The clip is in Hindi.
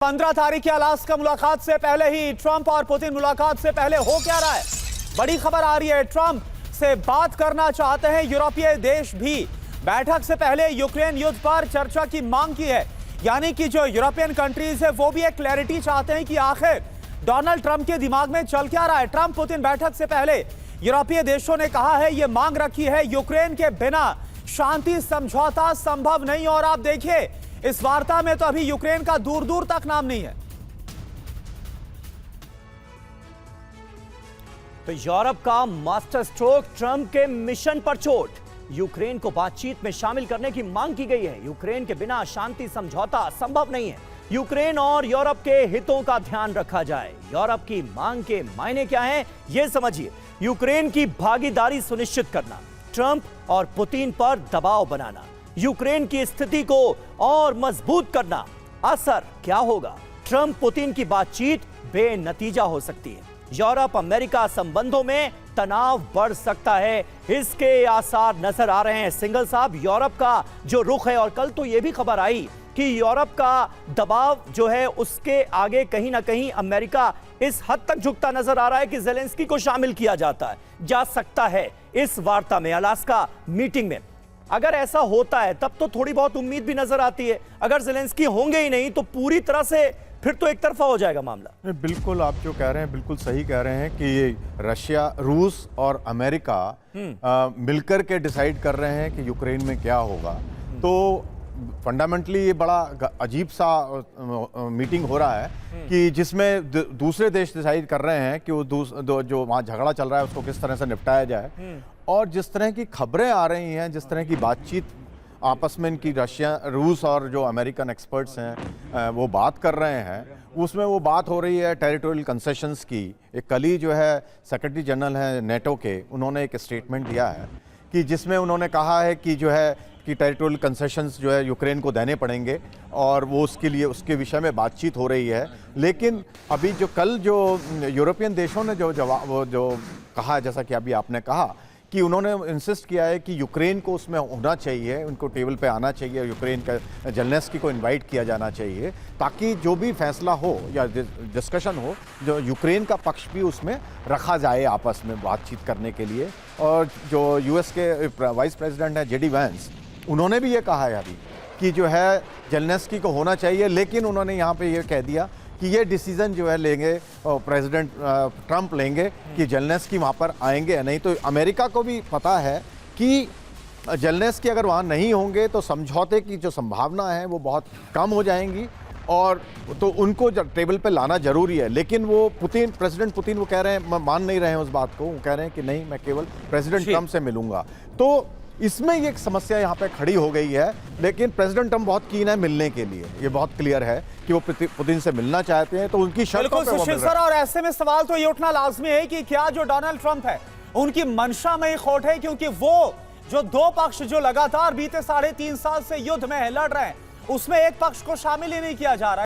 15 तारीख की अलास्का मुलाकात से पहले ही ट्रंप और पुतिन मुलाकात से पहले हो क्या रहा है? बड़ी खबर आ रही है, ट्रंप से बात करना चाहते हैं यूरोपीय देश भी। बैठक से पहले यूक्रेन युद्ध पर चर्चा की मांग की है, यानी कि जो यूरोपियन कंट्रीज है वो भी एक क्लैरिटी चाहते हैं कि आखिर डोनाल्ड ट्रंप के दिमाग में चल क्या रहा है। ट्रंप पुतिन बैठक से पहले यूरोपीय देशों ने कहा है, यह मांग रखी है, यूक्रेन के बिना शांति समझौता संभव नहीं। और आप देखिए इस वार्ता में तो अभी यूक्रेन का दूर दूर तक नाम नहीं है। तो यूरोप का मास्टर स्ट्रोक, ट्रंप के मिशन पर चोट। यूक्रेन को बातचीत में शामिल करने की मांग की गई है। यूक्रेन के बिना शांति समझौता संभव नहीं है। यूक्रेन और यूरोप के हितों का ध्यान रखा जाए। यूरोप की मांग के मायने क्या हैं, यह समझिए। यूक्रेन की भागीदारी सुनिश्चित करना, ट्रंप और पुतिन पर दबाव बनाना, यूक्रेन की स्थिति को और मजबूत करना। असर क्या होगा? ट्रंप पुतिन की बातचीत बेनतीजा हो सकती है। यूरोप अमेरिका संबंधों में तनाव बढ़ सकता है, इसके आसार नजर आ रहे हैं। सिंगल साहब, यूरोप का जो रुख है, और कल तो यह भी खबर आई कि यूरोप का दबाव जो है उसके आगे कहीं ना कहीं अमेरिका इस हद तक झुकता नजर आ रहा है कि ज़ेलेंस्की को शामिल किया जा सकता है इस वार्ता में, अलास्का मीटिंग में। अगर ऐसा होता है तब तो थोड़ी बहुत उम्मीद भी नजर आती है। अगर ज़ेलेंस्की होंगे ही नहीं तो पूरी तरह से फिर तो एक तरफा हो जाएगा मामला। बिल्कुल, आप जो कह रहे हैं बिल्कुल सही कह रहे हैं कि रशिया, रूस और अमेरिका मिलकर के डिसाइड कर रहे हैं कि यूक्रेन में क्या होगा। तो फंडामेंटली ये बड़ा अजीब सा मीटिंग हो रहा है कि जिसमें दूसरे देश डिसाइड कर रहे हैं कि वो जो वहाँ झगड़ा चल रहा है उसको किस तरह से निपटाया जाए। और जिस तरह की खबरें आ रही हैं, जिस तरह की बातचीत आपस में इनकी रशिया, रूस और जो अमेरिकन एक्सपर्ट्स हैं वो बात कर रहे हैं, उसमें वो बात हो रही है टेरिटोरियल कंसेशंस की। एक कल ही जो है सेक्रेटरी जनरल हैं नेटो के, उन्होंने एक स्टेटमेंट दिया है कि जिसमें उन्होंने कहा है कि जो है कि टेरिटोरियल कंसेशंस जो है यूक्रेन को देने पड़ेंगे और वो उसके लिए उसके विषय में बातचीत हो रही है। लेकिन अभी जो कल जो यूरोपियन देशों ने जो कहा, जैसा कि अभी आपने कहा कि उन्होंने इंसिस्ट किया है कि यूक्रेन को उसमें होना चाहिए, उनको टेबल पे आना चाहिए, यूक्रेन का ज़ेलेंस्की को इनवाइट किया जाना चाहिए, ताकि जो भी फैसला हो या डिस्कशन हो, जो यूक्रेन का पक्ष भी उसमें रखा जाए आपस में बातचीत करने के लिए। और जो यूएस के वाइस प्रेसिडेंट हैं जेडी वैंस, उन्होंने भी ये कहा है अभी कि जो है ज़ेलेंस्की को होना चाहिए। लेकिन उन्होंने यहाँ पे ये कह दिया कि ये डिसीजन जो है लेंगे प्रेसिडेंट ट्रंप लेंगे कि ज़ेलेंस्की वहाँ पर आएंगे या नहीं। तो अमेरिका को भी पता है कि ज़ेलेंस्की अगर वहाँ नहीं होंगे तो समझौते की जो संभावना है वो बहुत कम हो जाएंगी, और तो उनको टेबल पे लाना जरूरी है। लेकिन वो प्रेसिडेंट पुतिन वो कह रहे हैं, मान नहीं रहे हैं उस बात को। वो कह रहे हैं कि नहीं, मैं केवल प्रेसिडेंट ट्रंप से मिलूंगा। तो इसमें ये एक समस्या यहाँ पे खड़ी हो गई है। लेकिन प्रेसिडेंट ट्रंप बहुत कीन है मिलने के लिए, ये बहुत क्लियर है कि वो पुतिन से मिलना चाहते हैं, तो उनकी शर्तों पे वो मिल रहे हैं। और ऐसे में सवाल तो ये उठना लाजमी है कि क्या जो डोनाल्ड ट्रंप है उनकी मंशा में खोट है, क्योंकि वो जो दो पक्ष जो लगातार बीते 3.5 साल से युद्ध में लड़ रहे हैं उसमें एक पक्ष को शामिल ही नहीं किया जा रहा है।